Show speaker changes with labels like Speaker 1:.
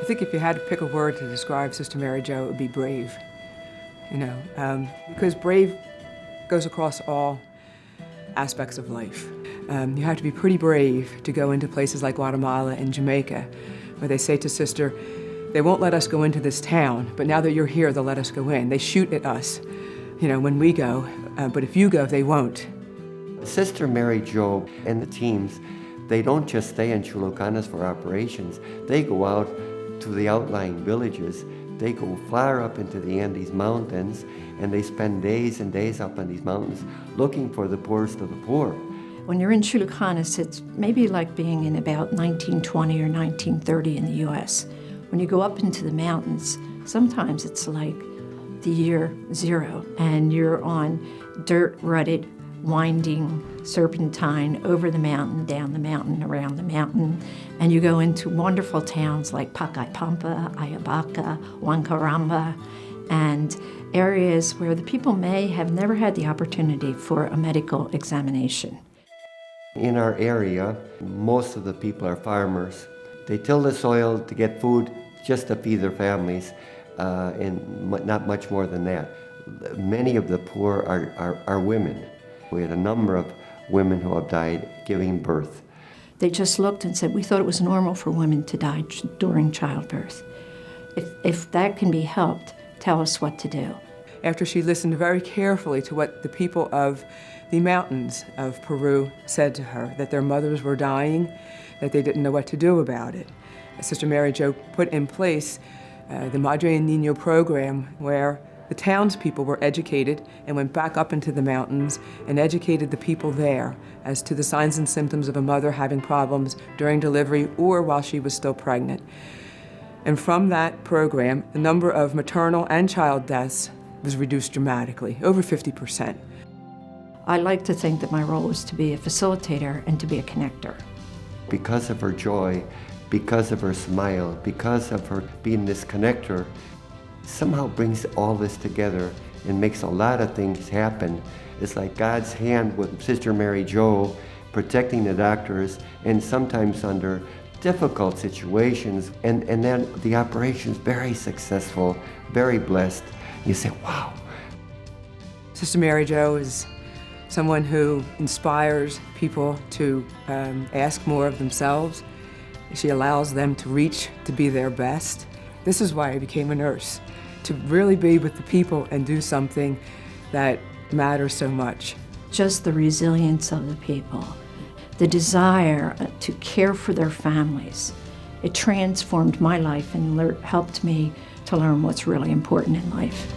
Speaker 1: think if you had to pick a word to describe Sister Mary Jo, it would be brave. Because brave goes across all aspects of life. You have to be pretty brave to go into places like Guatemala and Jamaica, where they say to Sister, they won't let us go into this town, but now that you're here, they'll let us go in. They shoot at us, when we go, but if you go, they won't.
Speaker 2: Sister Mary Jo and the teams, they don't just stay in Chulucanas for operations. They go out to the outlying villages. They go far up into the Andes Mountains, and they spend days and days up on these mountains looking for the poorest of the poor.
Speaker 3: When you're in Chulucanas, it's maybe like being in about 1920 or 1930 in the U.S. When you go up into the mountains, sometimes it's like the year zero, and you're on dirt-rutted, winding serpentine over the mountain, down the mountain, around the mountain, and you go into wonderful towns like Pacaypampa, Ayabaca, Huancaramba, and areas where the people may have never had the opportunity for a medical examination.
Speaker 2: In our area, most of the people are farmers. They till the soil to get food just to feed their families, and not much more than that. Many of the poor are women. We had a number of women who have died giving birth.
Speaker 3: They just looked and said, we thought it was normal for women to die during childbirth. If that can be helped, tell us what to do.
Speaker 1: After she listened very carefully to what the people of the mountains of Peru said to her, that their mothers were dying, that they didn't know what to do about it, Sister Mary Jo put in place the Madre and Niño program, where the townspeople were educated and went back up into the mountains and educated the people there as to the signs and symptoms of a mother having problems during delivery or while she was still pregnant. And from that program, the number of maternal and child deaths was reduced dramatically, over 50%.
Speaker 3: I like to think that my role was to be a facilitator and to be a connector.
Speaker 2: Because of her joy, because of her smile, because of her being this connector, somehow brings all this together and makes a lot of things happen. It's like God's hand with Sister Mary Jo protecting the doctors, and sometimes under difficult situations, and then the operation's very successful, very blessed. You say, wow.
Speaker 1: Sister Mary Jo is someone who inspires people to ask more of themselves. She allows them to reach to be their best. This is why I became a nurse, to really be with the people and do something that matters so much.
Speaker 3: Just the resilience of the people, the desire to care for their families. It transformed my life and helped me to learn what's really important in life.